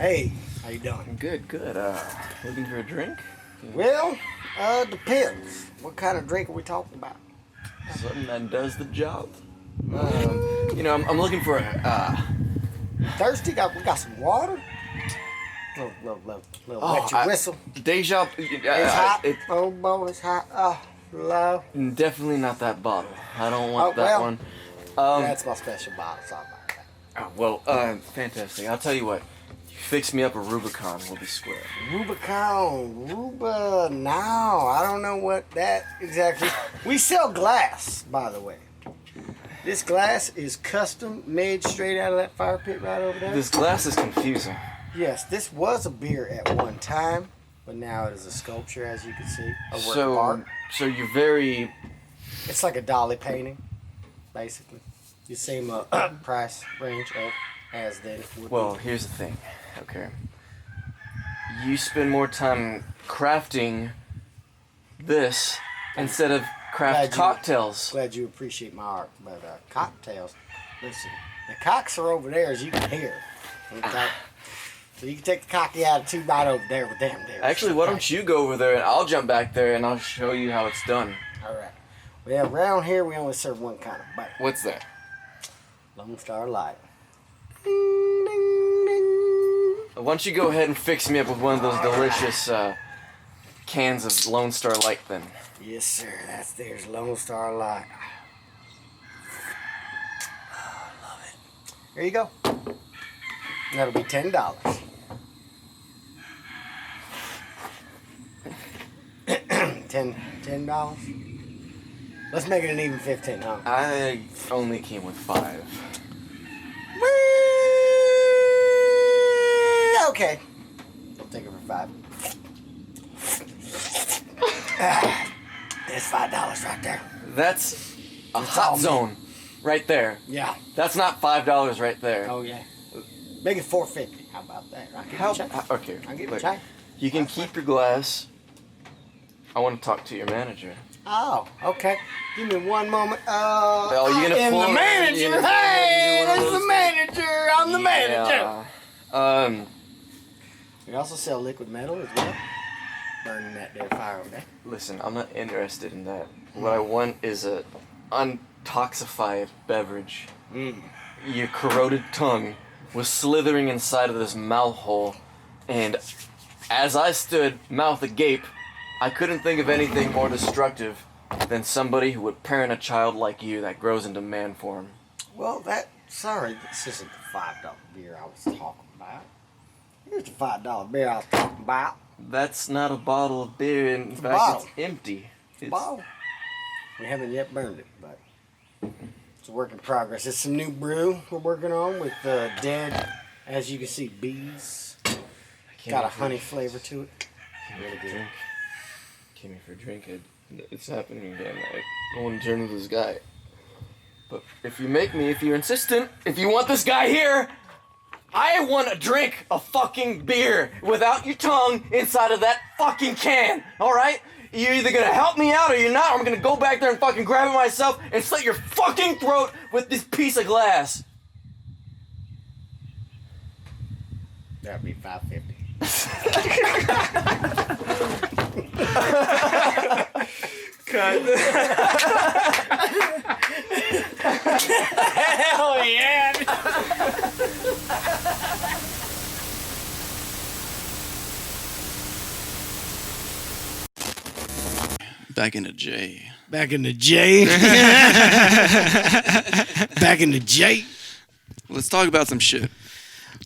Hey, how you doing? Good. Looking for a drink? Well, depends. What kind of drink are we talking about? Something that does the job. I'm looking for a. Thirsty? We got some water? Little wet your whistle. Deja. It's hot. Oh, boy, it's hot. Oh, love. Definitely not that bottle. I don't want that one. That's my special bottle. Sorry about that. Fantastic. I'll tell you what. You fix me up a Rubicon, we'll be square. No, I don't know what that exactly. We sell glass, by the way. This glass is custom made straight out of that fire pit right over there. This glass is confusing. Yes, this was a beer at one time, but now it is a sculpture, as you can see. A work of art. So you're very... It's like a dolly painting, basically. The same price range as then would Well, be. here's the thing, okay? You spend more time crafting this instead of cocktails. Glad you appreciate my art, but cocktails. Listen, the cocks are over there, as you can hear. Okay? So you can take the cocky attitude right over there with them there. Actually, why don't you go over there and I'll jump back there and I'll show you how it's done. All right. Well, around here we only serve one kind of beer. What's that? Lone Star Light. Why don't you go ahead and fix me up with one of those delicious cans of Lone Star Light then? Yes, sir. There's Lone Star Light. Oh, I love it. Here you go. That'll be $10. $10? Let's make it an even 15, huh? I only came with 5. Okay. I'll take it for 5. There's $5 right there. That's a hot zone right there. Yeah. That's not $5 right there. Oh, yeah. Make it $4.50. How about that? Okay. I'll give you Look, change. you can keep your glass. I want to talk to your manager. Oh, okay. Give me one moment. You're gonna I'm pull the manager. Hey, there's the manager. I'm the manager. We also sell liquid metal as well. Burning that there fire over there. Listen, I'm not interested in that. What I want is a untoxified beverage. Your corroded tongue was slithering inside of this mouth hole, and as I stood, mouth agape, I couldn't think of anything more destructive than somebody who would parent a child like you that grows into man form. Well, this isn't the $5 beer I was talking about. Here's the $5 beer I was talking about. That's not a bottle of beer. In fact, bottle. it's empty. It's a bottle. We haven't yet burned it, but it's a work in progress. It's some new brew we're working on with dead, as you can see, bees. Got a honey flavor to it. Really good. Came here for a drink. It's happening again. I want to turn into this guy. But if you're insistent, if you want this guy here, I want to drink a fucking beer without your tongue inside of that fucking can. All right? You're either gonna help me out or you're not. Or I'm gonna go back there and fucking grab it myself and slit your fucking throat with this piece of glass. That'd be $5.50. Cut. Hell yeah! Back into J. Back in the J. Back in the J. Let's talk about some shit.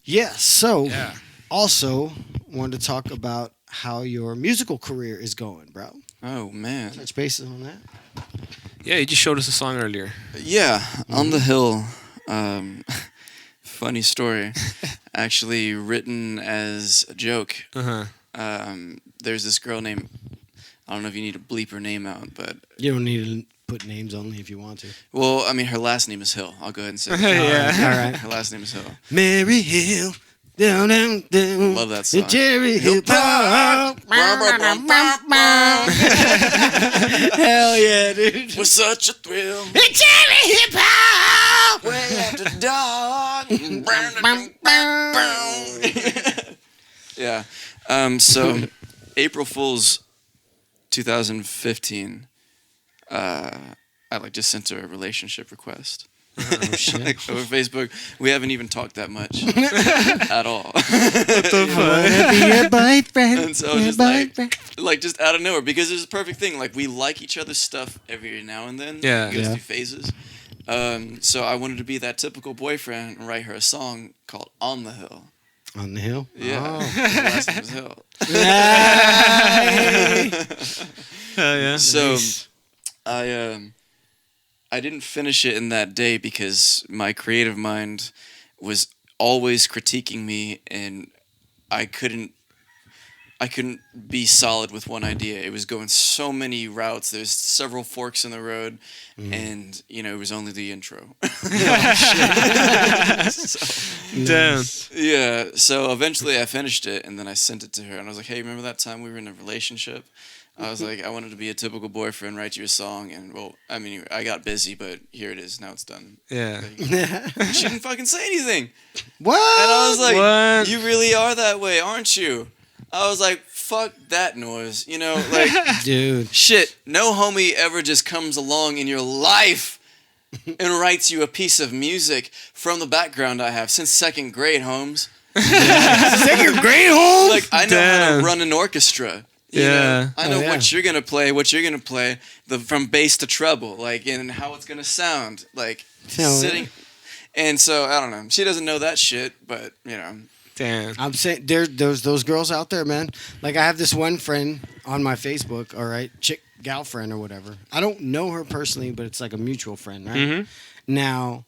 Yeah, also wanted to talk about how your musical career is going, bro. Oh, man. Touch bases on that. Yeah, you just showed us a song earlier. Yeah, On the Hill. Funny story. Actually written as a joke. There's this girl named... I don't know if you need to bleep her name out, but... You don't need to put names only if you want to. Well, I mean, her last name is Hill. I'll go ahead and say that. Yeah. All right. Her last name is Hill. Mary Hill. Down, down, down. Love that song. Jerry Hill Park. Hell yeah, dude. Was such a thrill. Jerry Hill Park. Way after dark. Yeah. So April Fool's 2015, I just sent her a relationship request. Oh shit! Over Facebook. We haven't even talked that much at all. What the fuck? Wanna be your boyfriend? And so just like just out of nowhere, because it's a perfect thing. Like, we like each other's stuff every now and then. Yeah. It goes Yeah. through phases. So I wanted to be that typical boyfriend and write her a song called "On the Hill." On the hill. Yeah. Oh. The last name was Hill. Hell yeah. So Nice. I didn't finish it in that day because my creative mind was always critiquing me, and I couldn't be solid with one idea. It was going so many routes. There's several forks in the road, and it was only the intro. Damn. Yeah. So eventually I finished it, and then I sent it to her, and I was like, "Hey, remember that time we were in a relationship?" I was like, "I wanted to be a typical boyfriend, write you a song, and I got busy, but here it is. Now it's done." Yeah. She didn't fucking say anything. What? And I was like, What? "You really are that way, aren't you?" I was like, "Fuck that noise," like, Dude. shit. No homie ever just comes along in your life and writes you a piece of music from the background I have since second grade, Holmes. Second grade home. Like, I know how Damn. to run an orchestra. You Yeah. know? I know Oh, yeah. what you're gonna play, from bass to treble, and how it's gonna sound, Hell sitting. And so I don't know. She doesn't know that shit, but Damn. I'm saying there's those girls out there, man. Like, I have this one friend on my Facebook, all right, gal friend or whatever. I don't know her personally, but it's like a mutual friend, right? Mm-hmm. Now,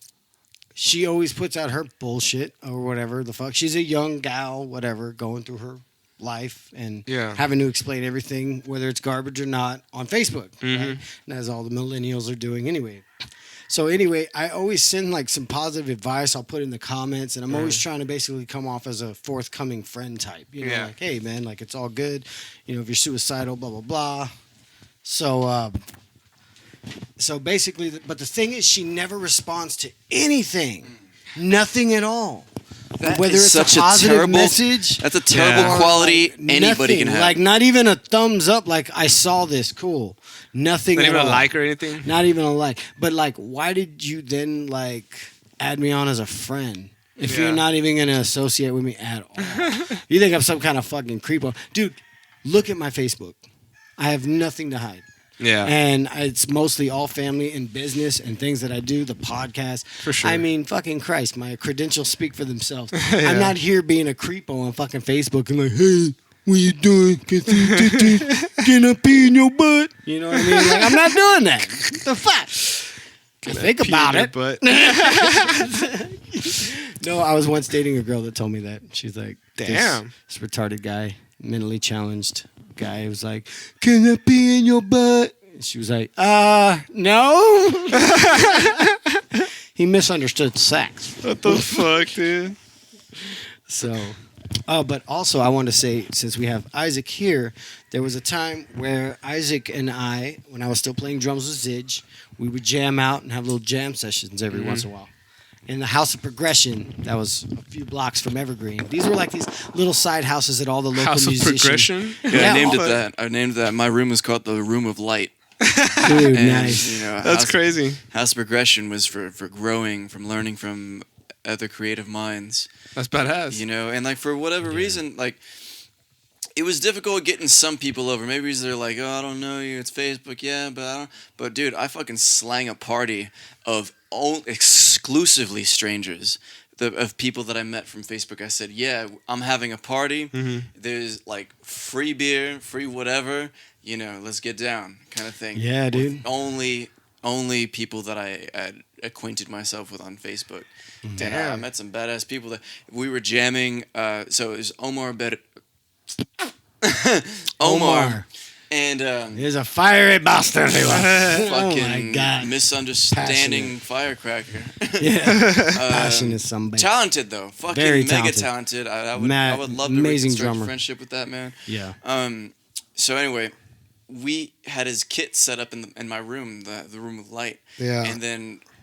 she always puts out her bullshit or whatever the fuck. She's a young gal, whatever, going through her life and Yeah. having to explain everything, whether it's garbage or not, on Facebook. Mhm. Right? And as all the millennials are doing anyway. So anyway, I always send like some positive advice. I'll put in the comments, and I'm always trying to basically come off as a forthcoming friend type. Yeah. Like, hey man, like, it's all good. If you're suicidal, blah blah blah. So basically, but the thing is, she never responds to anything, nothing at all. Whether is it's such a a positive terrible- message, That's a terrible Yeah. quality like, anybody nothing, can have. like not even a thumbs up. Like, I saw this, cool. Nothing. Not at even a all. like or anything. Not even a like. But like, why did you then like add me on as a friend if Yeah. you're not even gonna associate with me at all? You think I'm some kind of fucking creepo, dude? Look at my Facebook. I have nothing to hide. Yeah. And it's mostly all family and business and things that I do, the podcast. For sure. I mean, fucking Christ, my credentials speak for themselves. Yeah. I'm not here being a creepo on fucking Facebook and like, hey, what you doing? Can I pee in your butt? You know what I mean? Like, I'm not doing that. What the fuck? Think about it. But No, I was once dating a girl that told me that. She's like, Damn. This retarded guy, mentally challenged guy, was like, can I pee in your butt? And she was like, no. He misunderstood sex. what the fuck, dude? So, but also I want to say, since we have Isaac here, there was a time where Isaac and I, when I was still playing drums with Zidge, we would jam out and have little jam sessions every once in a while. In the House of Progression, that was a few blocks from Evergreen. These were like these little side houses at all the local House of musicians. Progression. Yeah, Yeah. I named that. My room was called the Room of Light. Dude, And, nice. That's crazy. House of Progression was for growing, from learning from other creative minds. That's badass. And like, for whatever reason, like, it was difficult getting some people over. Maybe they're like, oh, I don't know you, it's Facebook, yeah, but I don't. But dude, I fucking slang a party of exclusively strangers, of people that I met from Facebook. I said, yeah, I'm having a party. Mm-hmm. There's like free beer, free whatever. Let's get down, kind of thing. Yeah, dude. Only people that I had acquainted myself with on Facebook. Damn. And I met some badass people that we were jamming. So it was Omar. Omar. And He's a fiery bastard. fucking Oh my God. misunderstanding firecracker. Yeah. Passionate somebody. Talented though, fucking Very mega talented. talented. I Mad- would love to amazing reconstruct a drummer. friendship with that man. Yeah. So anyway, we had his kit set up in my room, the room of light. Yeah.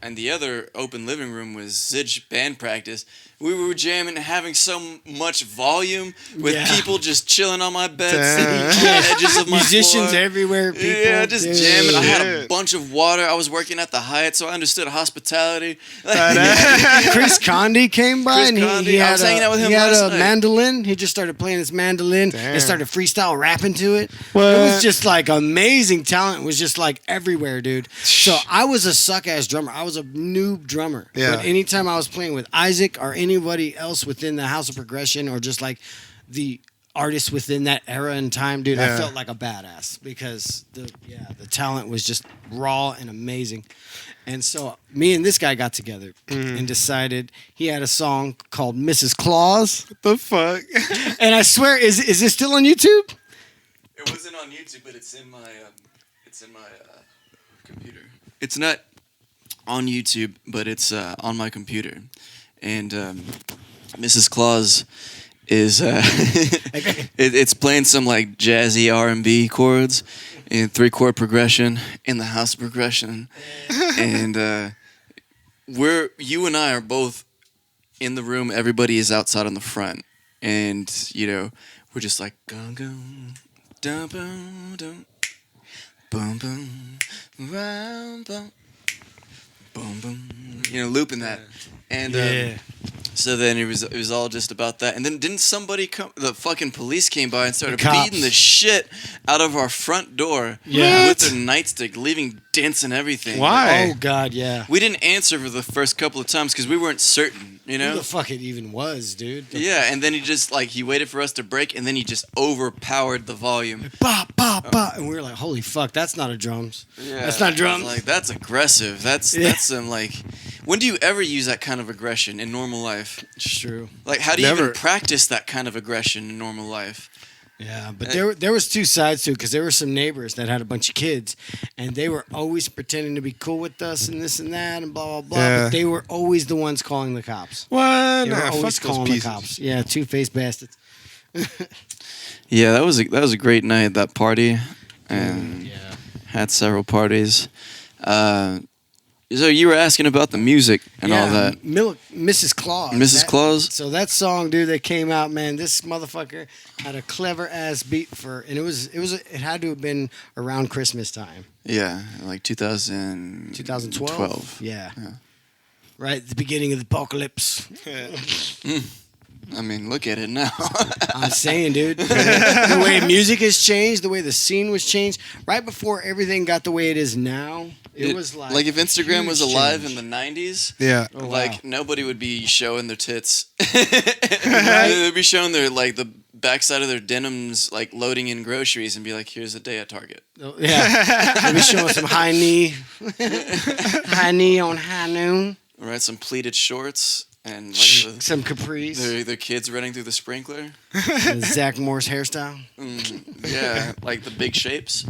And the other open living room was Zidge band practice. we were jamming and having so much volume with Yeah. people just chilling on my bed, Damn. sitting on the edges of my Musicians floor. everywhere. People, Yeah, just dude. jamming. I had a Shit. bunch of water. I was working at the Hyatt, so I understood hospitality. Chris Condi came by Chris and Condi, he I had was hanging out with him he had last a night. mandolin. He just started playing his mandolin Damn. and started freestyle rapping to it. What? It was just like amazing talent. Was just like everywhere, dude. So I was a suck ass drummer. I was a noob drummer. Yeah. But anytime I was playing with Isaac or anybody else within the House of Progression or just like the artists within that era and time, dude, I Yeah. felt like a badass because the talent was just raw and amazing. And so me and this guy got together and decided he had a song called Mrs. Claus. What the fuck? And I swear, is this still on YouTube? It wasn't on YouTube, but it's in my computer. It's not on YouTube, but it's on my computer. And Mrs. Claus is it's playing some like jazzy R&B chords in 3-chord progression in the house progression, and you and I are both in the room. Everybody is outside on the front, and we're just like gung gung dum bum dum bum bum ram bum boom boom, looping that, and so then it was all just about that, and then didn't somebody come? The fucking police came by and started cops. beating the shit out of our front door Yeah. with their nightstick, leaving dents and everything. Why? Oh God, yeah. We didn't answer for the first couple of times because we weren't certain, Who the fuck it even was, dude? Yeah, and then he waited for us to break, and then he just overpowered the volume. Ba ba ba, and we were like, "Holy fuck, that's not a drums. Yeah, That's not I was drums." like, that's aggressive. That's some like. When do you ever use that kind of aggression in normal life? It's true. Like, how do you Never. even practice that kind of aggression in normal life? Yeah, but there was two sides to it because there were some neighbors that had a bunch of kids, and they were always pretending to be cool with us and this and that and blah blah blah. Yeah. But they were always the ones calling the cops. What? They were Nah, always fuck those calling the pieces. cops. Yeah, two-faced bastards. Yeah, that was a great night at that party, and Yeah. had several parties. So you were asking about the music and all that. Mrs. Claus. Mrs. Claus? So that song, dude, that came out, man, this motherfucker had a clever ass beat and it had to have been around Christmas time. Yeah, like 2012. 2012. Yeah. Right at the beginning of the apocalypse. I mean, look at it now. I'm saying, dude, the way music has changed, the way the scene was changed, right before everything got the way it is now, it was like if Instagram was huge alive change. in the 90s, Yeah. Oh, wow. like nobody would be showing their tits. They'd be showing their like the backside of their denims, like loading in groceries, and be like, "Here's a day at Target." Oh, yeah, maybe showing some high knee on high noon, All right, some pleated shorts and like some capris, their kids running through the sprinkler. Zach Morris hairstyle. Yeah, like the big shapes.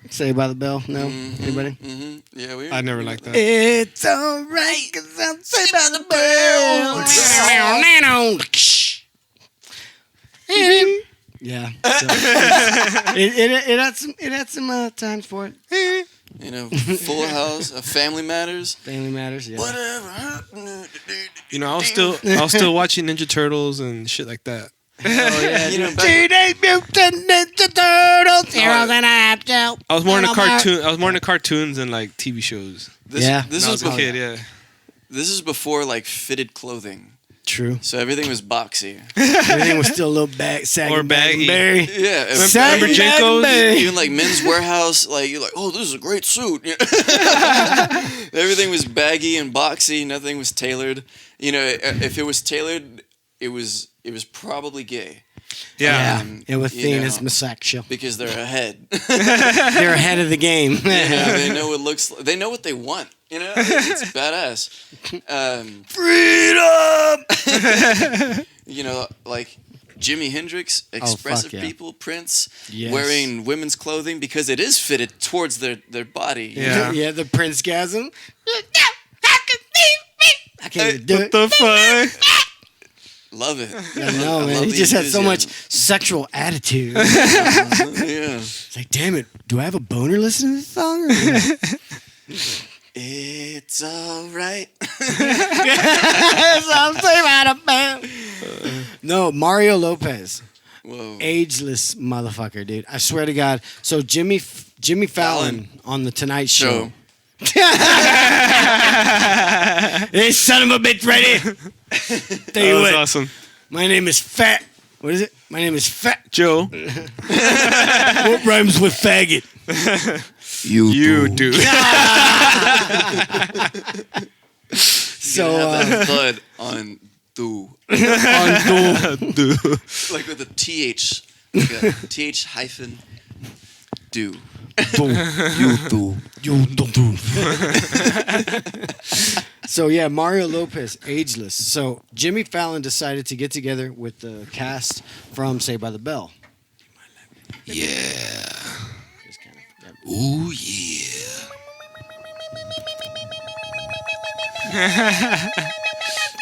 Say by the bell. No, anybody? Yeah, we. I never liked that. It's alright, 'cause I'm Saved by the Bell. Yeah. So, it had some times for it. Full House, Family Matters. Family Matters. Yeah. Whatever happened. You know, I was still watching Ninja Turtles and shit like that. Oh yeah. Back- Teenage Mutant Ninja Turtles, heroes and I I was more into cartoon. I was more into cartoons and like TV shows. this, Yeah. This When I was was a before, kid, yeah. This is before like fitted clothing, True. so everything was boxy. Everything was still a little sagging Or baggy. Berry. Yeah, Sagging Remember Jenkos? Berry. even like Men's Warehouse, like you're like, oh, this is a great suit. Everything was baggy and boxy. Nothing was tailored. If it was tailored, it was probably gay. Yeah. It was you seen know. as misexual. Because they're ahead. They're ahead of the game. Yeah, they know what looks. They know what they want. It's badass. Freedom. Like Jimi Hendrix, expressive yeah. people, Prince, Yes. wearing women's clothing because it is fitted towards their body. Yeah. Yeah, the Prince gasm. I can't even do What it. the fuck? Love it. I know, I man. love He the just had so much enthusiasm. sexual attitude. Yeah. It's like, damn it, do I have a boner listening to this song? Or It's alright. No, Mario Lopez. Whoa. Ageless motherfucker, dude. I swear to God. So Jimmy Fallon on the Tonight Show. Hey, son of a bitch, ready? Tell you That was what, awesome. my name is Fat. What is it? My name is Fat. Joe, What rhymes with faggot? you do. So, Thud on do. do. Like with a TH. Like a TH hyphen do. You do. So yeah, Mario Lopez, Ageless. So Jimmy Fallon decided to get together with the cast from Saved by the Bell. Yeah. Just kind of, Ooh yeah.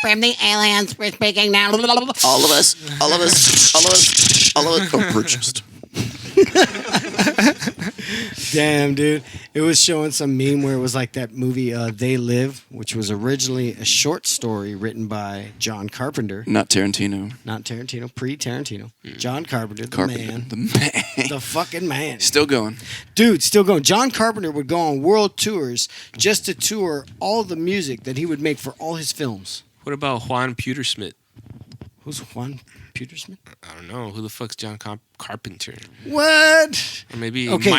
From the aliens, we're speaking now. All of us are purchased. Damn, dude. It was showing some meme where it was like that movie They Live, which was originally a short story written by John Carpenter. Not Tarantino. Not Tarantino, pre-Tarantino. John Carpenter, the Carpenter. man. The man. The fucking man. Still going. Dude, still going. John Carpenter would go on world tours just to tour all the music that he would make for all his films. What about Juan Pewtersmith? Who's Juan Pewtersmith? I don't know. Who the fuck's John Carpenter? What? Or maybe Okay.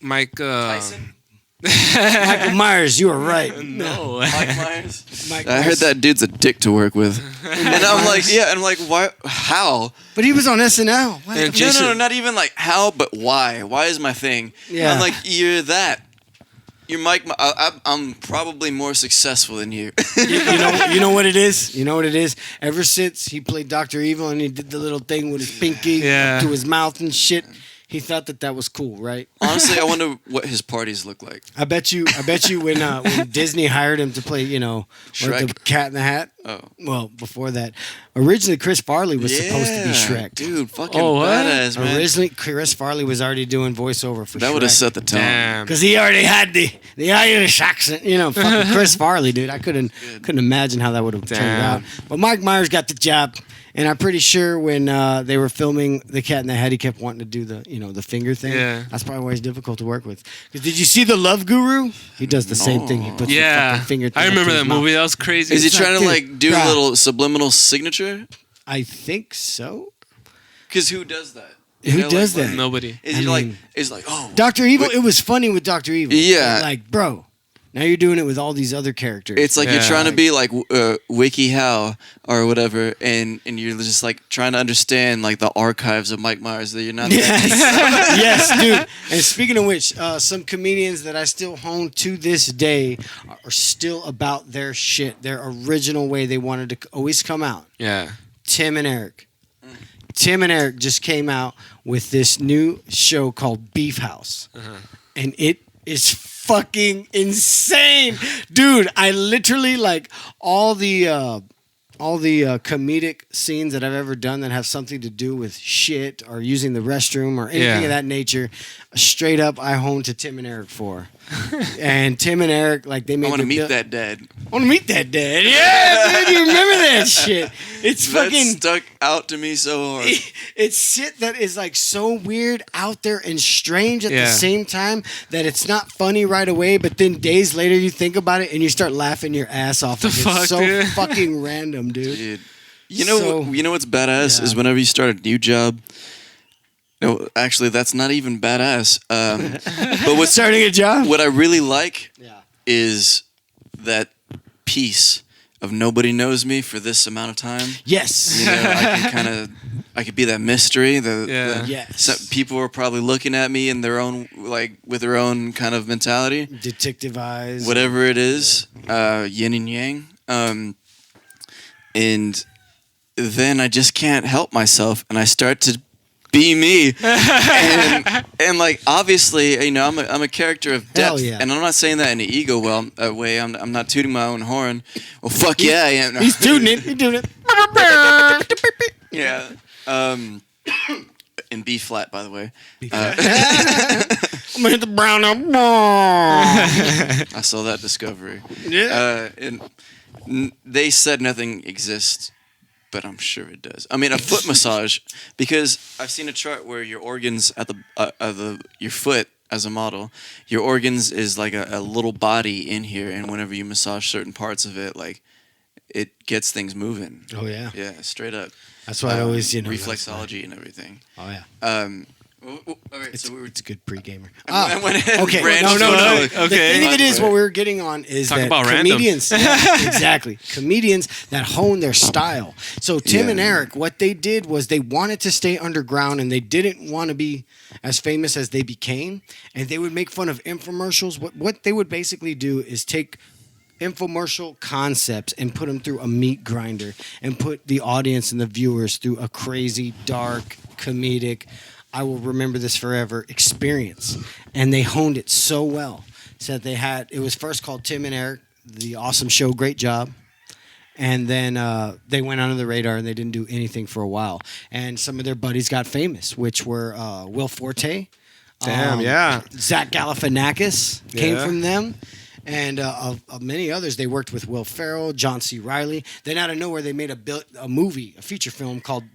Mike. Tyson? Michael Myers, you were right. No. Mike Myers? Mike I heard Myers. that dude's a dick to work with. And I'm like, yeah, and I'm like, why? How? But he was on SNL. What? And No, Jason- no, not even like how, but why? Why is my thing? Yeah. I'm like, you're that. You're Mike. I'm probably more successful than you. You know what it is? You know what it is? Ever since he played Dr. Evil and he did the little thing with his pinky Yeah. up to his mouth and shit, he thought that was cool, right? Honestly, I wonder what his parties look like. I bet you when Disney hired him to play, like Shrek. the Cat in the Hat. Oh. Well, before that, originally Chris Farley was supposed to be Shrek. Dude, fucking Oh, what? badass, man. Originally, Chris Farley was already doing voiceover for That would have Shrek. set the tone. Damn. Because he already had the Irish accent, fucking Chris Farley, dude. I couldn't imagine how that would have turned Damn. out. But Mike Myers got the job, and I'm pretty sure when they were filming The Cat in the Hat, he kept wanting to do the finger thing. Yeah. That's probably why he's difficult to work with. Because did you see The Love Guru? He does the same thing. He puts the Yeah. fucking finger. I thing up remember to that his mouth. movie. That was crazy. Is he It's trying to like, like do bruh. a little subliminal signature? I think so. Because who does that? Who does like, that? Nobody. Is I he like? mean- Is like oh Dr. Evil. wait, It was funny with Dr. Evil. Yeah. But like, bro, now you're doing it with all these other characters. It's like you're Yeah. trying to be like WikiHow or whatever, and you're just like trying to understand like the archives of Mike Myers. That you're not. Yes, dude. And speaking of which, some comedians that I still hone to this day are still about their shit, their original way they wanted to always come out. Yeah. Tim and Eric. Tim and Eric just came out with this new show called Beef House. And it is fucking insane. Dude, I literally like all the comedic scenes that I've ever done that have something to do with shit or using the restroom or anything Yeah. of that nature. Straight up, I hone to Tim and Eric for. And Tim and Eric, like they made. I want to the meet bill- that dad. I want to meet that dad. Yeah, dude, you remember that shit? It's That fucking. stuck out to me so hard. It's shit that is like so weird, out there, and strange at the Yeah. same time that it's not funny right away. But then days later, you think about it and you start laughing your ass off. The Like, fuck, it's so dude? fucking random, dude. Dude. You know, So- you know what's badass Yeah. is whenever you start a new job. No, actually, that's not even badass. But what's Starting a job. what I really like Yeah. is that piece of nobody knows me for this amount of time. Yes. You know, I could be that mystery. Yeah. Yes. So people are probably looking at me in their own, with their own kind of mentality, Detective eyes. whatever it is, yin and yang. And then I just can't help myself, and I start to be me. and like obviously, I'm a character of Hell depth, yeah. and I'm not saying that in an ego way. I'm not tooting my own horn. Well, fuck yeah, I am. He's doing it. He's doing it. Yeah. In B flat, by the way. I'm gonna hit the brown now. I saw that discovery. Yeah. They said nothing exists, but I'm sure it does. I mean, a foot massage, because I've seen a chart where your organs at your foot as a model, your organs is like a little body in here, and whenever you massage certain parts of it, like it gets things moving. Oh yeah. Yeah, straight up. That's why I always, reflexology and everything. Oh yeah. All right, It's, so we were. it's a good pre-gamer. I went ahead and Okay. branched No. out. The thing of it is, what we were getting on is Talk that about randoms. comedians, yeah, exactly, comedians that hone their style. So Tim and Eric, what they did was they wanted to stay underground and they didn't want to be as famous as they became, and they would make fun of infomercials. What they would basically do is take infomercial concepts and put them through a meat grinder and put the audience and the viewers through a crazy, dark, comedic, I will remember this forever experience. And they honed it so well. So that it was first called Tim and Eric, the awesome show, great job. And then they went under the radar and they didn't do anything for a while. And some of their buddies got famous, which were Will Forte. Damn, yeah. Zach Galifianakis came Yeah. from them. And of many others, they worked with Will Ferrell, John C. Reilly. Then out of nowhere, they made a movie, a feature film called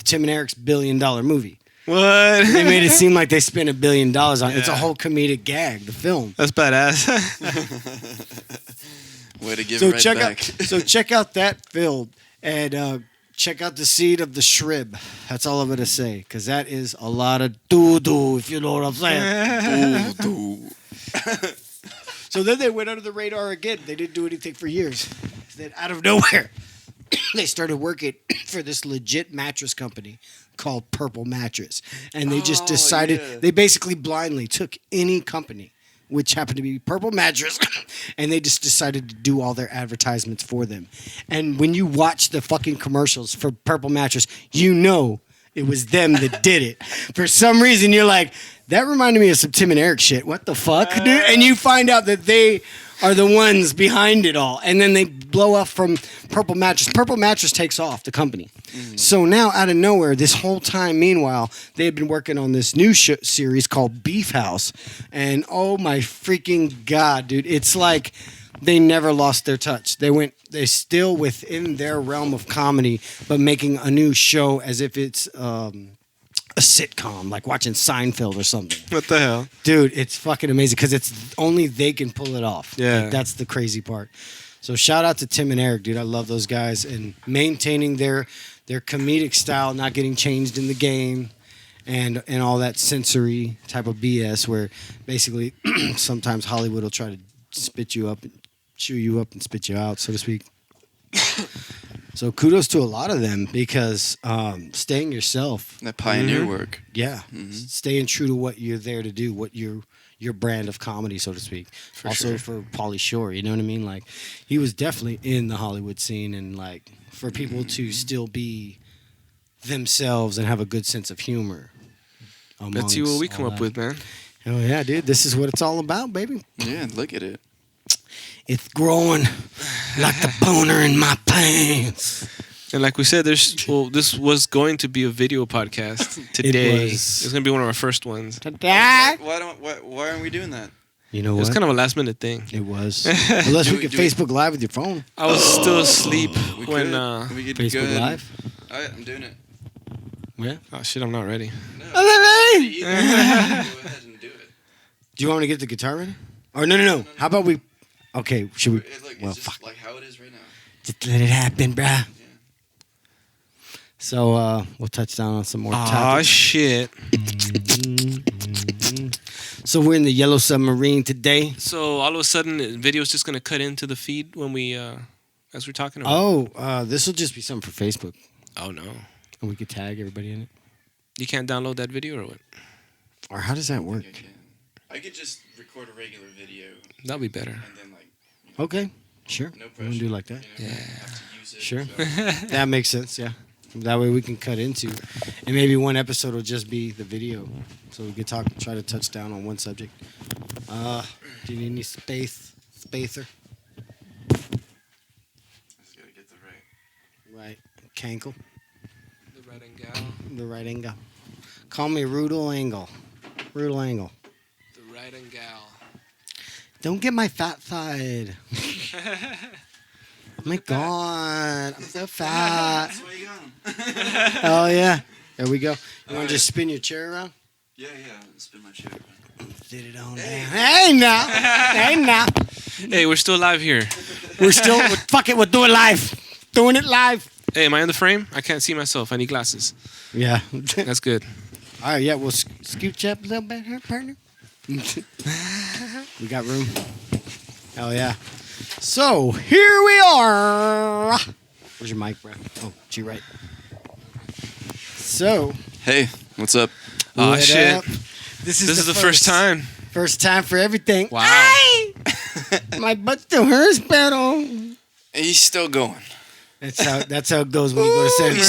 Tim and Eric's $1 Billion Movie. What? They made it seem like they spent $1 billion on it. It's a Yeah. whole comedic gag, the film. That's badass. Way to give So it right check back. check out that film and check out the seed of the shrib. That's all I'm gonna say, because that is a lot of doo-doo, if you know what I'm saying. So then they went under the radar again. They didn't do anything for years. Then out of nowhere, they started working for this legit mattress company called Purple Mattress. And they just decided, they basically blindly took any company, which happened to be Purple Mattress, and they just decided to do all their advertisements for them. And when you watch the fucking commercials for Purple Mattress, you know it was them that did it. For some reason, you're like, that reminded me of some Tim and Eric shit. What the fuck, dude? And you find out that they are the ones behind it all. And then they blow up from Purple Mattress. Purple Mattress takes off, the company. So now, out of nowhere, this whole time, meanwhile, they had been working on this new series called Beef House. And oh my freaking God, dude. It's like they never lost their touch. They're still within their realm of comedy, but making a new show as if it's a sitcom, like watching Seinfeld or something. What the hell? Dude, it's fucking amazing because it's only they can pull it off. Yeah. Like, that's the crazy part. So shout out to Tim and Eric, dude. I love those guys and maintaining their comedic style, not getting changed in the game, and all that sensory type of BS where basically sometimes Hollywood will try to spit you up and chew you up and spit you out, so to speak. So kudos to a lot of them because staying yourself. That pioneer work. Yeah, staying true to what you're there to do, what your brand of comedy, so to speak. Also for Pauly Shore, you know what I mean? Like, he was definitely in the Hollywood scene, and like for people to still be themselves and have a good sense of humor. Let's see what we amongst come all up that. with, man. Oh yeah, dude, this is what it's all about, baby. Yeah, look at it. It's growing like the boner in my pants. And like we said, this was going to be a video podcast today. was. It's going to be one of our first ones. Today, Why aren't we doing that? you know It what? was kind of a last minute thing. It was. Unless we could do we- Facebook Live with your phone. I was still asleep We when. could. We could Facebook go ahead Live. All right, I'm doing it. Yeah. Oh shit! I'm not ready. No. You go ahead and do it. Do you want me to get the guitar ready? Or no. How about we? Okay, should we? Look, Well, it's just fuck. like how it is right now. Just let it happen, bruh. So we'll touch down on some more Ah topics. shit! So we're in the Yellow Submarine today. So all of a sudden, the video's just going to cut into the feed when we, as we're talking about. Oh, this will just be something for Facebook, Oh no! and we could tag everybody in it. You can't download that video or what? Or how does that work? I could just record a regular video That'll be better. and then like Okay, sure. no We pressure. want to do it like that. You know, have to use it, Sure. so. That makes sense. Yeah. That way we can cut into, and maybe one episode will just be the video, so we could try to touch down on one subject. Do you need any spacer? Just gotta get the right. Right, cankle, The right angle. the right angle. Call me Rudel Angle. Rudel Angle. The Head and gal. Don't get my fat side. Oh my God, I'm so fat. That's why you got him. Oh yeah. There we go. You want to just spin your chair around? Yeah. Spin my chair. Sit it on down. Hey now. Hey now. Hey, we're still live here. We're doing live. Doing it live. Hey, am I in the frame? I can't see myself. I need glasses. Yeah. That's good. All right, yeah, we'll scooch up a little bit here, partner. We got room. Hell yeah. So, here we are. Where's your mic, bro? Oh, to your right. So. Hey, what's up? Oh, what shit. up? This is the first time. First time for everything. Wow. Ay! My butt still hurts, pero. He's still going. That's how it goes when you go to San Antonio.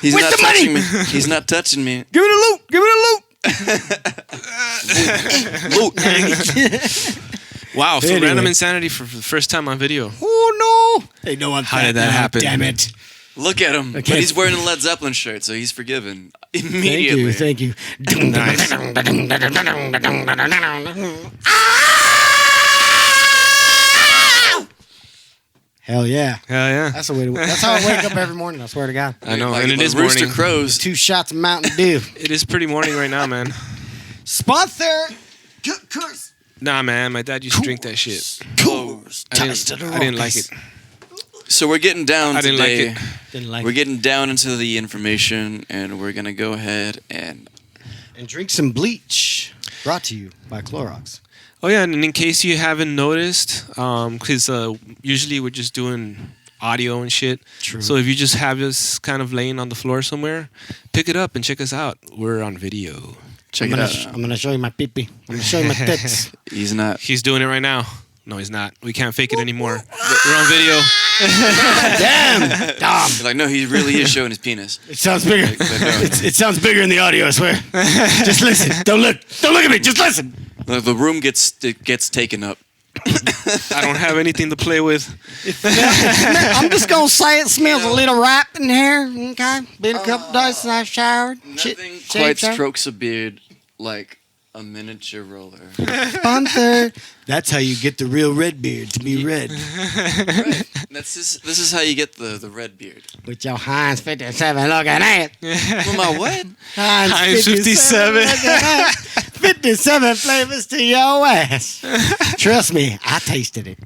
He's Where's not the money? touching me. He's not touching me. Give it a loot. Give it a loot. Loot. Wow, so Anyway. random insanity for the first time on video. Oh no! They know I'm How fat did that now, happen? Damn it! Look at him. Okay. But he's wearing a Led Zeppelin shirt, so he's forgiven immediately. Thank you. Nice. Hell yeah! Hell yeah. That's the way. That's how I wake up every morning. I swear to God. I know, Like and it the is Rooster morning. Crows. 2 shots of Mountain Dew. It is pretty morning right now, man. Sponsor. Coors. Nah, man, my dad used to drink that shit. Coors. I didn't like it. So we're getting down I didn't like today. it. Didn't like We're it. getting down into the information, and we're gonna go ahead and And drink some bleach. Brought to you by Clorox. Oh yeah, and in case you haven't noticed, because usually we're just doing audio and shit. True. So if you just have us kind of laying on the floor somewhere, pick it up and check us out. We're on video. check I'm it gonna, out. I'm gonna show you my pee-pee. I'm gonna show you my tits. He's not. He's doing it right now. No, he's not. We can't fake it anymore. We're on video. Damn. Dumb. He's like, no, he really is showing his penis. It sounds bigger. Like, no. It sounds bigger in the audio, I swear. Just listen. Don't look. Don't look at me. Just listen. The room gets taken up. I don't have anything to play with. I'm just gonna say it smells a little ripe in here. Okay, been a couple days since I showered. Nothing Shit, quite shower. strokes a beard like a miniature roller. Sponsor. That's how you get the real red beard to be red. Right. This is how you get the red beard. With your Heinz 57 looking at. Well, my what? Heinz 57. looking at. 57 flavors to your ass. Trust me, I tasted it.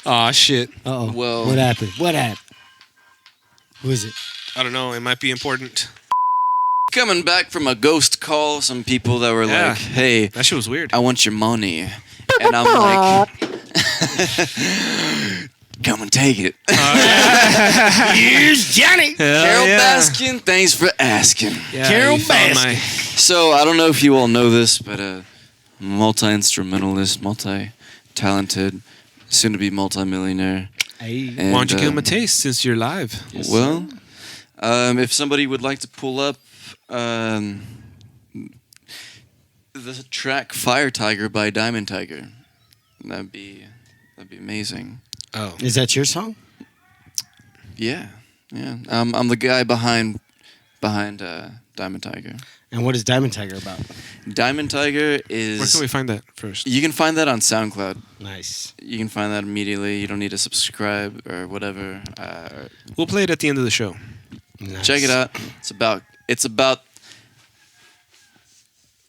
Aw, shit. Uh oh. Well- What happened? What happened? Who is it? I don't know. It might be important. Coming back from a ghost call, some people that were Yeah. like, "Hey, That shit was weird. I want your money," and I'm like, "Come and take it." Here's Johnny. Carol Baskin, thanks for asking. Yeah, Carol you found Baskin. So I don't know if you all know this, but multi-instrumentalist, multi-talented, soon-to-be multi-millionaire. Hey. And, Why don't you give him a taste since you're live? Well, if somebody would like to pull up the track "Fire Tiger" by Diamond Tiger, that'd be amazing. Oh. Is that your song? Yeah. I'm the guy behind Diamond Tiger. And what is Diamond Tiger about? Diamond Tiger Where is. can we find that first? You can find that on SoundCloud. Nice. You can find that immediately. You don't need to subscribe or whatever. We'll play it at the end of the show. Nice. Check it out. It's about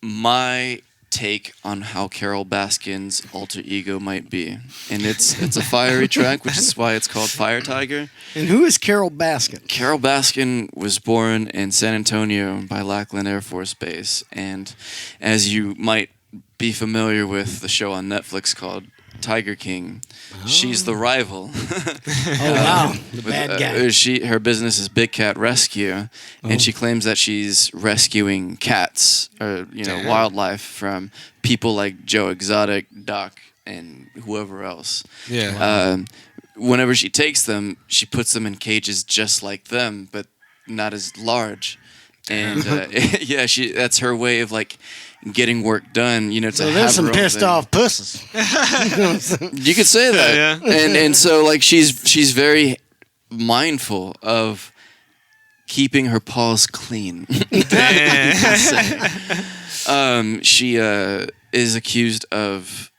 my take on how Carol Baskin's alter ego might be, and it's a fiery track, which is why it's called Fire Tiger. And who is Carol Baskin? Carol Baskin was born in San Antonio by Lackland Air Force Base, and as you might be familiar with the show on Netflix called Tiger King, she's the rival. Oh wow, the bad guy. Her business is Big Cat Rescue, and she claims that she's rescuing cats or Damn. wildlife from people like Joe Exotic, Doc, and whoever else. Yeah. Whenever she takes them, she puts them in cages just like them, but not as large. And yeah, that's her way of like getting work done. To So have there's some her own pissed thing. off pussies. You could say that. Yeah. And so like she's very mindful of keeping her paws clean. She is accused of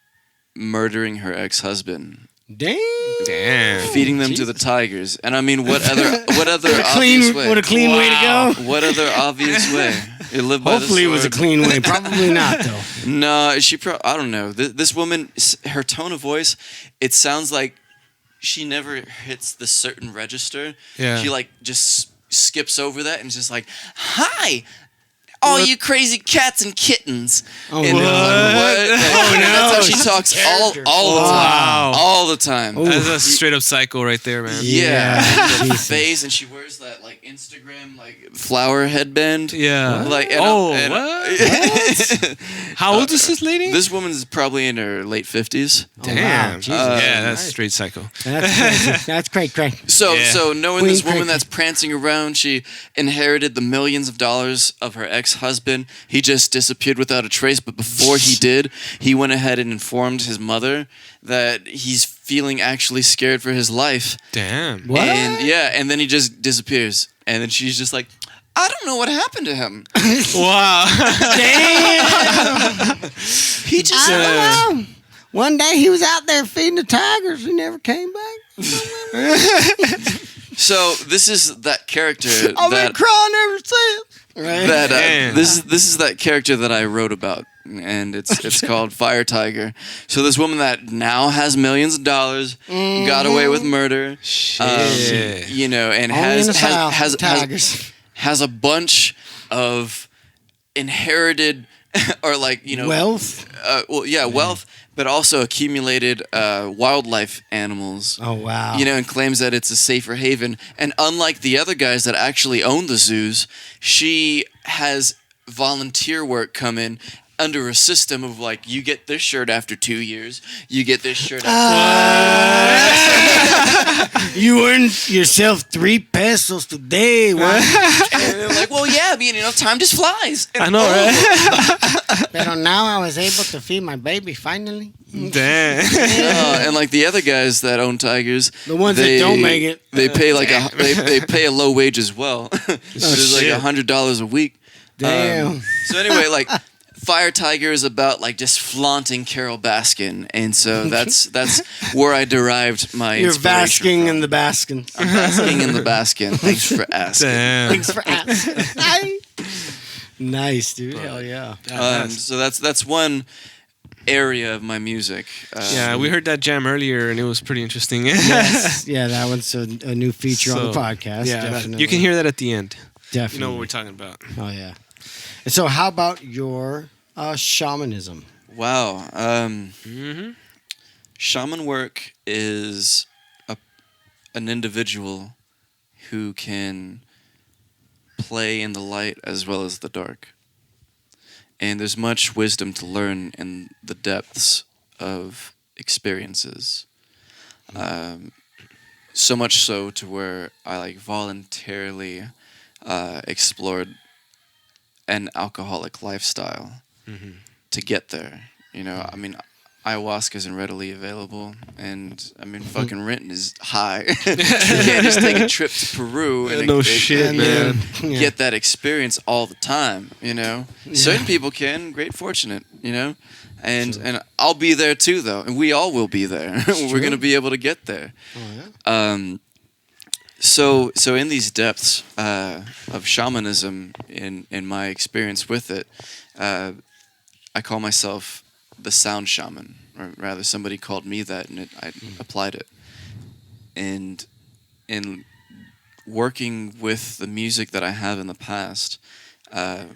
murdering her ex-husband, Damn. feeding them to the tigers. And I mean, what other Clean. obvious way? What a clean way to go. What other obvious way? You live by the Hopefully, it was a sword. clean way. Probably not, though. No, I don't know. This woman, her tone of voice, it sounds like she never hits the certain register. Yeah. She like just skips over that and is just like, "Hi, all you crazy cats and kittens." Oh, And what? what? Oh, That's how she no. talks all the Wow. time. All the time. That's a straight up psycho right there, man. Yeah, her Jesus. face, and she wears that like Instagram like flower headband. Yeah. Like, What? How old is this lady? This woman's probably in her late 50s. Damn. wow. Jesus. Yeah, that's Nice. straight psycho. That's crazy. That's cray. So, Yeah. so knowing Queen this woman crazy. that's prancing around, she inherited the millions of dollars of her ex-husband. He just disappeared without a trace. But before he did, he went ahead and informed his mother that he's feeling actually scared for his life. Damn. What? And yeah, and then he just disappears. And then she's just like, I don't know what happened to him. Wow. He just I don't know. One day he was out there feeding the tigers. He never came back. So this is that character I've been that crying ever since. Right? that Damn. this is that character that I wrote about, and it's called Fire Tiger. So this woman that now has millions of dollars, got away with murder, Shit. you know, and Only in the South, has tigers. has a bunch of inherited or like, you know, Wealth. wealth, but also accumulated wildlife animals. Oh wow. You know, and claims that it's a safer haven. And unlike the other guys that actually own the zoos, she has volunteer work come in under a system of like, you get this shirt after 2 years, you get this shirt after You earned yourself 3 pesos today. What? and they're like, well, yeah, I mean, you know, time just flies. I know, right? But now I was able to feed my baby finally. Damn. And like the other guys that own tigers, The ones that don't make it. they pay like they pay a low wage as well. It's like shit. $100 a week. Damn. So anyway, like Fire Tiger is about like just flaunting Carol Baskin, and so that's where I derived my You're inspiration basking from. in the Baskins. I'm basking in the Baskin. Thanks for asking. Damn. Thanks for asking. Nice, dude. Hell yeah. So that's one area of my music. Yeah, we heard that jam earlier, and it was pretty interesting. Yes. Yeah, that one's a new feature on the So, podcast. Yeah, definitely. you can hear that at the end. Definitely. You know what we're talking about. Oh yeah. And so, how about your shamanism? Wow. Mm-hmm. Shaman work is an individual who can play in the light as well as the dark. And there's much wisdom to learn in the depths of experiences. So much so to where I like voluntarily explored an alcoholic lifestyle to get there. You know, I mean, ayahuasca isn't readily available, and I mean, fucking rent is high. You can't just take a trip to Peru and No shit, And man. yeah. get that experience all the time. You know, certain people can. Great, fortunate. You know, and I'll be there too, though, and we all will be there. We're gonna be able to get there. Oh, yeah. So in these depths of shamanism, in my experience with it, I call myself the sound shaman, or rather, somebody called me that, and I applied it. And in working with the music that I have in the past,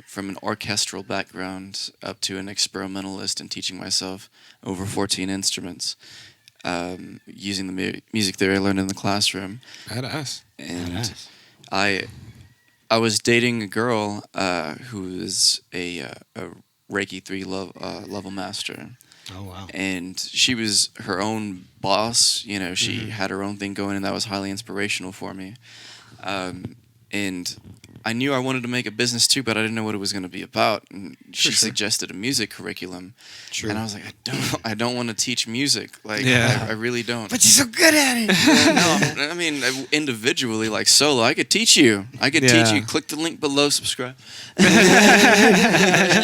from an orchestral background up to an experimentalist and teaching myself over 14 instruments, using the music theory I learned in the classroom. Badass. And I was dating a girl who is a Reiki 3 level master. Oh wow. And she was her own boss. You know, she had her own thing going, and that was highly inspirational for me. And I knew I wanted to make a business too, but I didn't know what it was going to be about. And she suggested a music curriculum, and I was like, I don't want to teach music. Like, I really don't. But you're so good at it. No, I mean, individually, like solo, I could teach you. I could teach you. Click the link below, subscribe.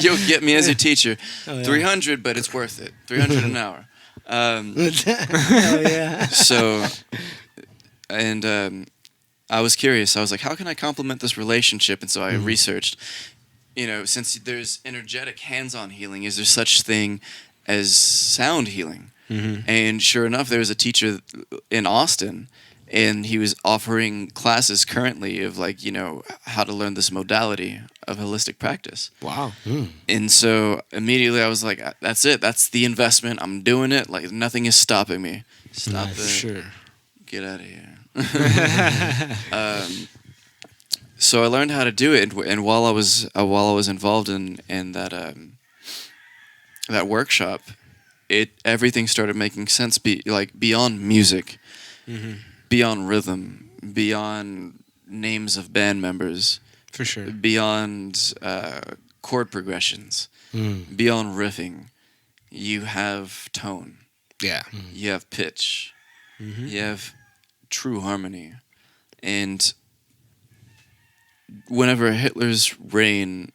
You'll get me as your teacher. 300, but it's worth it. 300 an hour. So, and I was curious. I was like, how can I complement this relationship? And so I researched, since there's energetic hands-on healing, is there such thing as sound healing? And sure enough, there was a teacher in Austin, and he was offering classes currently of how to learn this modality of holistic practice. Wow. And so immediately I was like, that's it. That's the investment. I'm doing it. Like, nothing is stopping me. Stop it. Sure. Get out of here. So I learned how to do it, and while I was involved in that workshop, everything started making sense. Beyond music, beyond rhythm, beyond names of band members, For sure. beyond chord progressions, beyond riffing, you have tone, Yeah. you have pitch, you have true harmony. And whenever Hitler's reign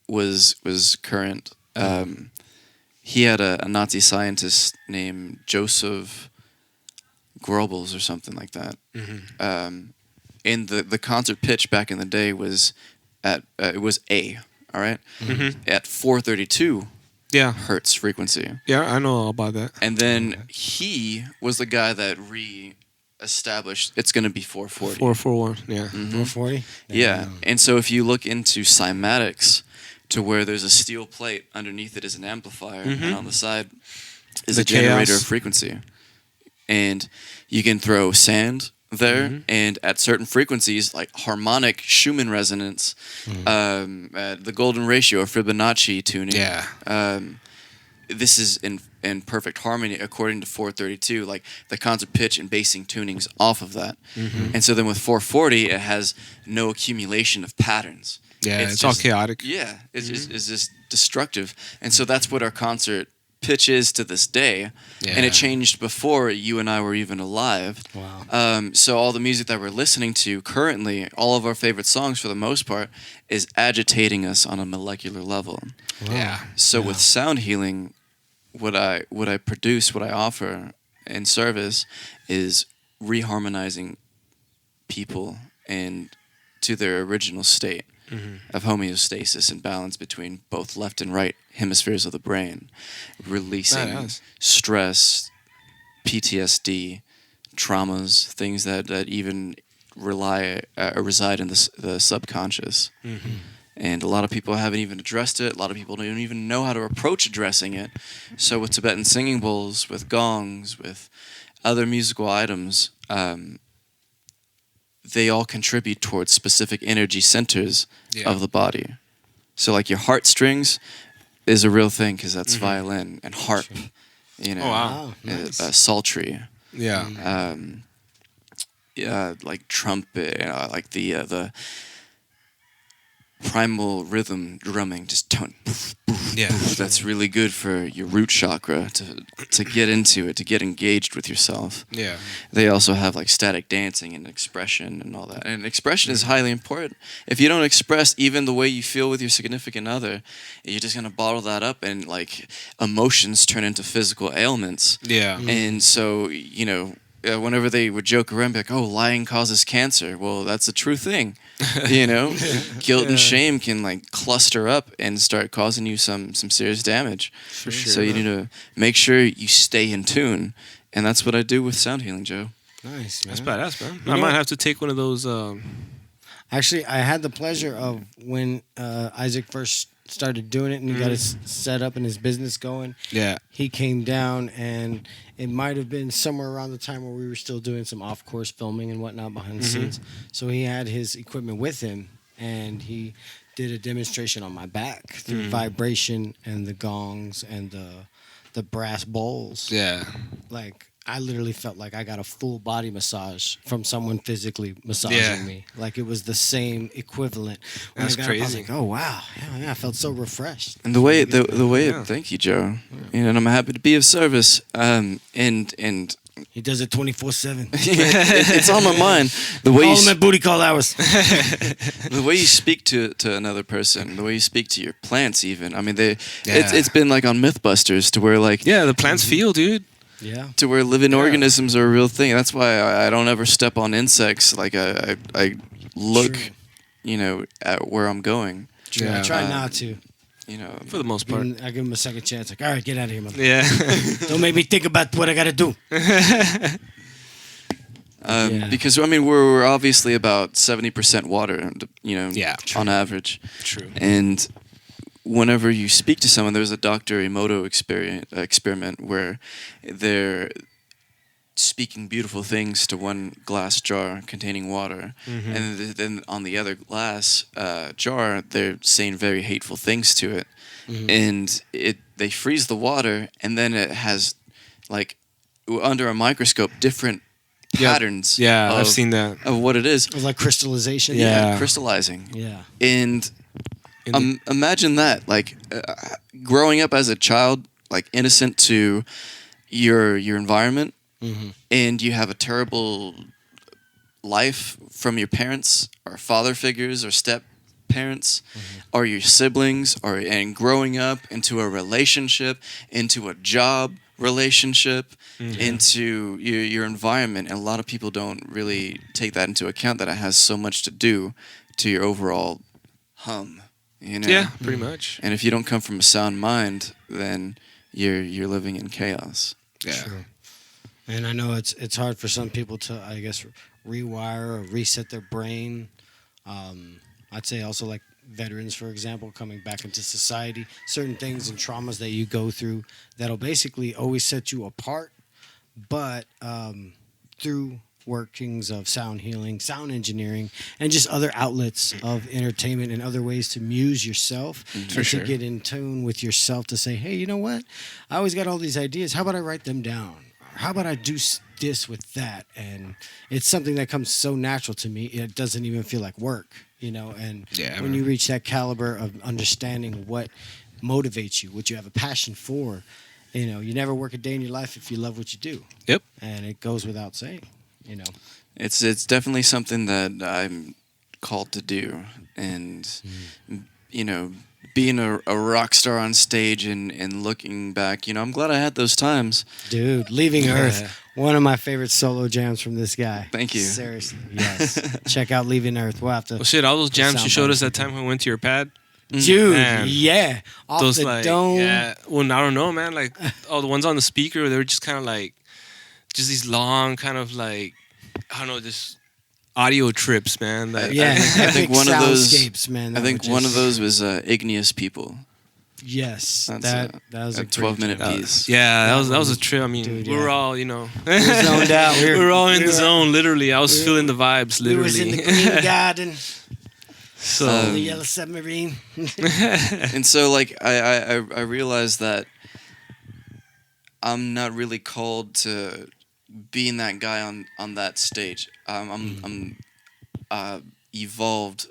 was current, he had a Nazi scientist named Joseph Goebbels or something like that. And the concert pitch back in the day was it was A, all right? At 432 hertz frequency. Yeah, I know all about that. And then he was the guy that established it's going to be 440. 441, yeah. 440? Yeah. And so if you look into cymatics, to where there's a steel plate underneath it is an amplifier, and on the side is a generator of frequency. And you can throw sand there, and at certain frequencies, like harmonic Schumann resonance, the golden ratio or Fibonacci tuning. Yeah. This is in perfect harmony according to 432, like the concert pitch and basing tunings off of that. And so then with 440, it has no accumulation of patterns. Yeah, it's all chaotic. Yeah, it's just destructive. And so that's what our concert pitch is to this day. Yeah. And it changed before you and I were even alive. Wow. So all the music that we're listening to currently, all of our favorite songs for the most part, is agitating us on a molecular level. Wow. Yeah. So with sound healing, what I produce, what I offer in service is reharmonizing people and to their original state of homeostasis and balance between both left and right hemispheres of the brain, releasing stress, PTSD, traumas, things that even reside in the subconscious. And a lot of people haven't even addressed it. A lot of people don't even know how to approach addressing it. So with Tibetan singing bowls, with gongs, with other musical items, they all contribute towards specific energy centers of the body. So like your heartstrings is a real thing because that's violin and harp, Oh, wow. Nice. Psaltery. Yeah. Like trumpet, like the primal rhythm drumming, just tone. Yeah. That's really good for your root chakra to get into it, to get engaged with yourself. Yeah. They also have like static dancing and expression and all that. And expression is highly important. If you don't express even the way you feel with your significant other, you're just gonna bottle that up, and like emotions turn into physical ailments. Yeah. And so, whenever they would joke around, be like, "Oh, lying causes cancer." Well, that's a true thing. Guilt and shame can like cluster up and start causing you some serious damage. For sure. So you need to make sure you stay in tune, and that's what I do with sound healing, Joe. Nice, man. That's badass, man. I might have to take one of those. Actually, I had the pleasure of when Isaac first started doing it and he got his set up and his business going. Yeah. He came down, and it might have been somewhere around the time where we were still doing some off-course filming and whatnot behind the scenes. So he had his equipment with him, and he did a demonstration on my back through vibration and the gongs and the brass bowls. Yeah. Like, I literally felt like I got a full body massage from someone physically massaging me. Like it was the same equivalent. When That's I got up, I was crazy. like, oh wow, yeah, I felt so refreshed. And the way Yeah. thank you, Joe. And I'm happy to be of service. And He does it 24/7. it's on my mind. The way Call you him at booty call hours. the way you speak to another person, the way you speak to your plants, even. I mean, Yeah. it's been like on MythBusters to where like Yeah, the plants feel, dude. Yeah. to where living organisms are a real thing. That's why I don't ever step on insects. Like I look, True. you know, at where I'm going. I try Uh, not to. You know, For the most part. I give him a second chance. Like, all right, get out of here, mother. Yeah. Don't make me think about what I got to do. Yeah. because I mean we're obviously about 70% water, you know, Yeah, on average. True. And whenever you speak to someone, there's a Dr. Emoto experiment where they're speaking beautiful things to one glass jar containing water, and then on the other glass jar, they're saying very hateful things to it, and they freeze the water, and then it has like under a microscope different patterns. Yeah, of, I've seen that. of what it is. It was like crystallization. Yeah. Crystallizing. Yeah. And In the- imagine that, like growing up as a child, like innocent to your environment, and you have a terrible life from your parents or father figures or step parents or your siblings, and growing up into a relationship, into a job relationship, into your environment, and a lot of people don't really take that into account, that it has so much to do to your overall hum. You know? Yeah, pretty much. And if you don't come from a sound mind, then you're living in chaos. Yeah. True. And I know it's hard for some people to, I guess, rewire or reset their brain. I'd say also like veterans, for example, coming back into society, certain things and traumas that you go through that'll basically always set you apart. But through workings of sound healing, sound engineering, and just other outlets of entertainment and other ways to muse yourself and to get in tune with yourself, to say, hey, you know what? I always got all these ideas. How about I write them down? Or how about I do this with that? And it's something that comes so natural to me. It doesn't even feel like work, you know? And when you reach that caliber of understanding what motivates you, what you have a passion for, you know, you never work a day in your life if you love what you do. Yep. And it goes without saying. You know, It's definitely something that I'm called to do, and you know, being a rock star on stage and looking back, you know, I'm glad I had those times. dude, Leaving Earth, one of my favorite solo jams from this guy. Thank you. Seriously, yes. Check out Leaving Earth. We'll have to. Well, shit, all those jams sound you showed bite. us that time when we went to your pad. Dude, Man. yeah, off Those the like, dome. yeah. Well, I don't know, man. Like, all the ones on the speaker, they were just kind of like, just these long kind of like, I don't know, just audio trips, man. That, Yeah, I think one of those. soundscapes, man. I that think were one of just- those was Igneous People. Yes, That's that was a 12-minute great jam. piece. yeah, that That was a one- trip. I mean, dude, we were yeah. all, you know, We were zoned out. we were all in we the were- zone, literally. I was feeling the vibes, We literally. was in the Green Garden, So, the Yellow Submarine. And so, like, I realized that I'm not really called to being that guy on that stage. I'm evolved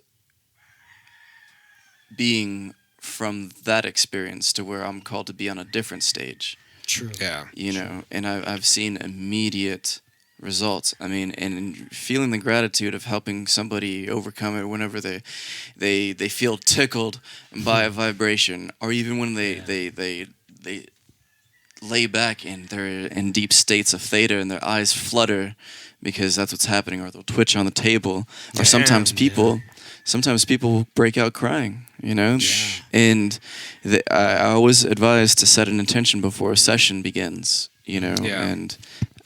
being from that experience to where I'm called to be on a different stage. True. yeah. You know, and I've seen immediate results. I mean, and feeling the gratitude of helping somebody overcome it whenever they feel tickled by a vibration, or even when they lay back and they're in deep states of theta and their eyes flutter because that's what's happening, or they'll twitch on the table, or sometimes people break out crying, you know. And I always advise to set an intention before a session begins, you know. Yeah. And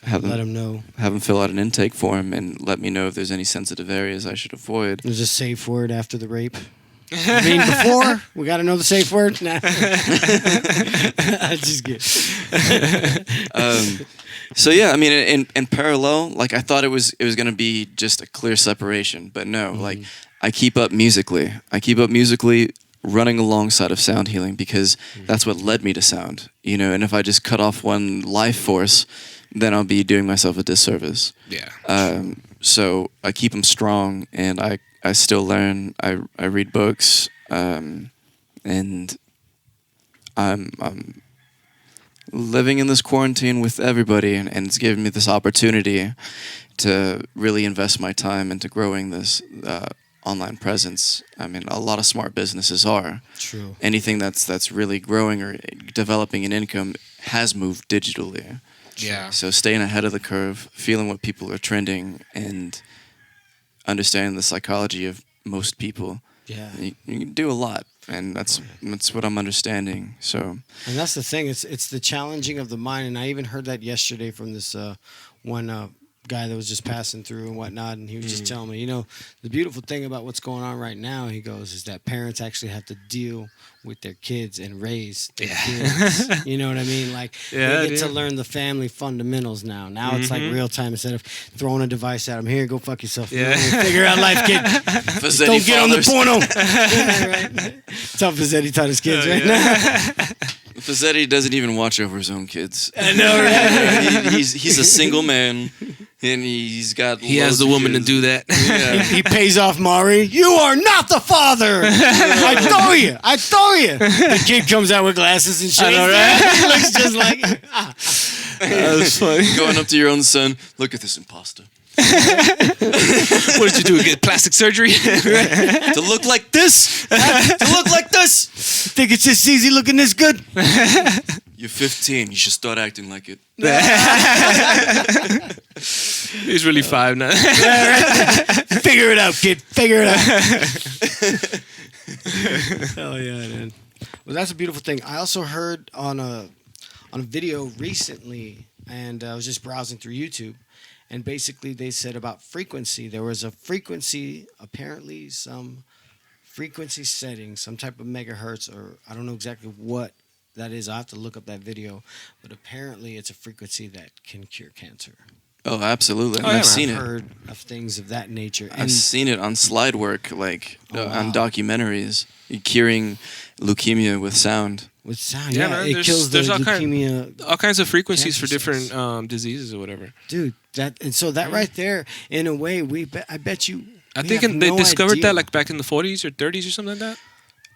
have Let them them know. have them fill out an intake form and let me know if there's any sensitive areas I should avoid. There's a safe word after the rape. I mean, before we got to know the safe word. Nah. Just kidding. So yeah, I mean, in parallel, like I thought it was gonna be just a clear separation, but no, like I keep up musically running alongside of sound healing because that's what led me to sound, you know. And if I just cut off one life force, then I'll be doing myself a disservice. Yeah. So I keep them strong, and I still learn. I read books, and I'm living in this quarantine with everybody, and it's given me this opportunity to really invest my time into growing this online presence. I mean, a lot of smart businesses are. True. Anything that's really growing or developing an income has moved digitally. Yeah. So staying ahead of the curve, feeling what people are trending, and understanding the psychology of most people. Yeah. You can do a lot, and that's what I'm understanding. So, And that's the thing. It's the challenging of the mind. And I even heard that yesterday from this one guy that was just passing through and whatnot. And he was just telling me, you know, the beautiful thing about what's going on right now, he goes, is that parents actually have to deal with their kids and raise their kids. You know what I mean? Like, they get to learn the family fundamentals now. Now it's like real time instead of throwing a device at them. Here, go fuck yourself. Yeah. Figure out life, kid. Fazzeti Don't get on the fathers. porno. Yeah, right. That's how Fazzeti taught his kids right now. Fazzeti doesn't even watch over his own kids. I know, right? He's a single man, and he's got. He has loads the of woman to kids. do that. Yeah. He pays off Mari. You are not the father. I told you. I told you. The kid comes out with glasses and shit. He looks just like. That was funny. Going up to your own son, look at this imposter. What did you do? Get plastic surgery? To look like this? To look like this? Think it's just easy looking this good? You're 15. You should start acting like it. He's really 5 now. Figure it out, kid. Figure it out. Hell yeah, man. Well, that's a beautiful thing. I also heard on a video recently, and I was just browsing through YouTube, and basically they said about frequency. There was a frequency, apparently some frequency setting, some type of megahertz, or I don't know exactly what that is. I have to look up that video, but apparently it's a frequency that can cure cancer. Oh, absolutely. Oh, yeah, I've seen I've it. heard of things of that nature. I've seen it on slide work, like Oh, on wow. documentaries, curing leukemia with sound. With sound, Yeah, yeah, man, it there's- kills the there's all leukemia. All kinds of frequencies for Cancer different cells. diseases or whatever. Dude, that right there, in a way, I bet you. I we think have they no discovered idea. that like back in the 40s or 30s or something like that.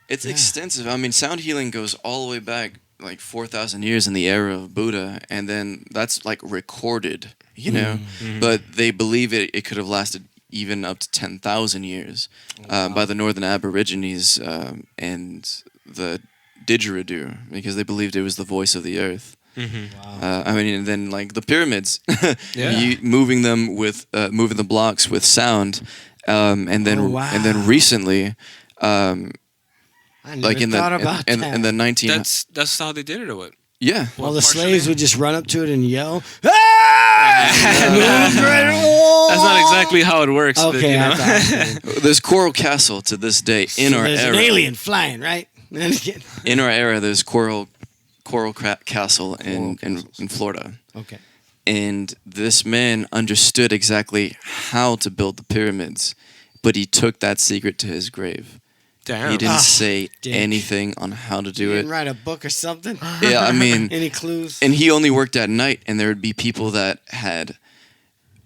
It's Yeah. extensive. I mean, sound healing goes all the way back like 4,000 years in the era of Buddha, and then that's like recorded, you know. But they believe it could have lasted even up to 10,000 years by the northern Aborigines and the didgeridoo, because they believed it was the voice of the earth. Wow. I mean, and then like the pyramids, Yeah. moving them with moving the blocks with sound, and then Oh, wow. and then recently, I never like in thought the about in, that. in the 19 That's how they did it or what? yeah. Well, the partially. slaves would just run up to it and yell, "Ah!" That's not exactly how it works. but, Okay, you know. I thought There's Coral Castle to this day in our there's era. an alien flying, right? In our era, there's Coral Castle in Florida, Okay. and this man understood exactly how to build the pyramids, but he took that secret to his grave. Damn. He didn't Ah, say dick. anything on how to do You it. didn't write a book or something? Yeah, I mean, Any clues? and he only worked at night, and there would be people that had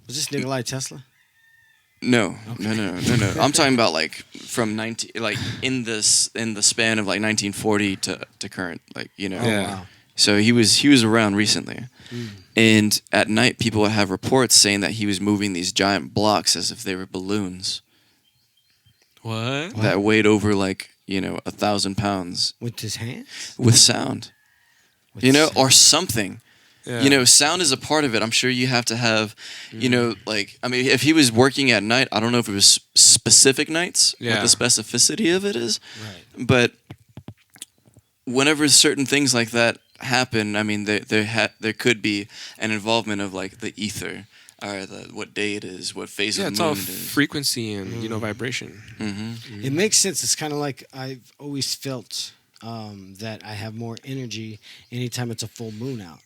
Was this Nikolai Tesla? no. I'm talking about like from 19, like in the span of like 1940 to current, like, you know. Oh, Yeah. wow. So he was around recently, and at night people would have reports saying that he was moving these giant blocks as if they were balloons What? that weighed over like 1,000 pounds With his hand? with sound, With or sound. something. Yeah. Sound is a part of it. I'm sure you have to have, like, I mean, if he was working at night, I don't know if it was specific nights, Yeah. what the specificity of it is, Right. but whenever certain things like that happen, I mean, there could be an involvement of like the ether, or what day it is, what phase Yeah, of it's the all moon it is. frequency and vibration. Mm-hmm. It makes sense. It's kind of like I've always felt that I have more energy anytime it's a full moon out.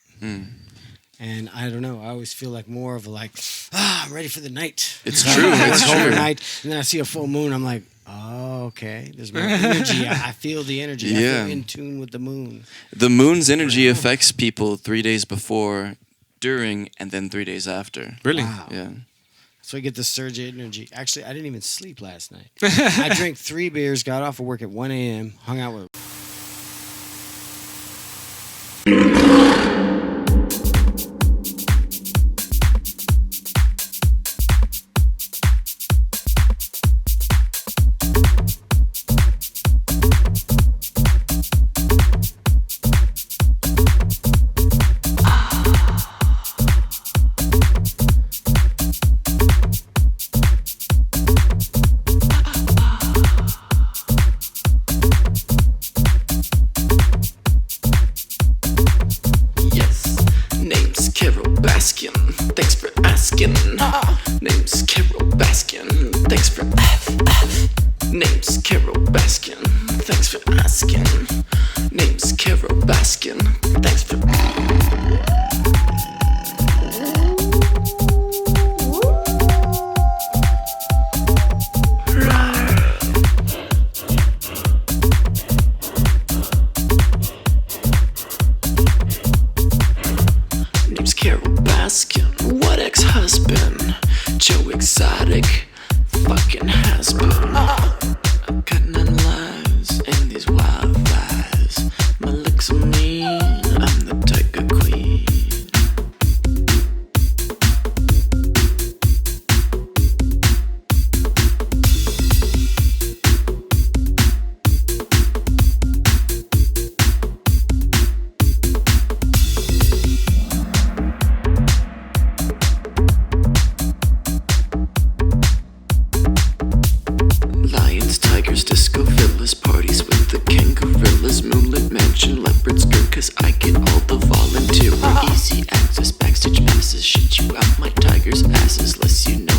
And I don't know. I always feel like more of a I'm ready for the night. It's true. It's true. Overnight, and then I see a full moon. I'm like, oh, okay. There's more energy. I feel the energy. I Yeah. feel in tune with the moon. The moon's energy affects people 3 days before, during, and then 3 days after. Really? Wow. Yeah. So I get the surge of energy. Actually, I didn't even sleep last night. I drank 3 beers, got off of work at 1 a.m., hung out with. Yes, name's Carol Baskin. Thanks for asking. Name's Carol Baskin. Thanks for Name's Carol Baskin. Thanks for asking. Name's Carol Baskin. Thanks for Name's Carol Baskin. What ex-husband? Joe Exotic. Fucking has-been. I've got 9 lives and these wildfires. My looks are mean. I'm the tiger queen. Lions, tigers, disco villas, parties with the kangarillas, moonlit mansion, leopard skirt, cause I get all the volunteer. Easy access, backstage passes, shit you out my tigers' asses, less you know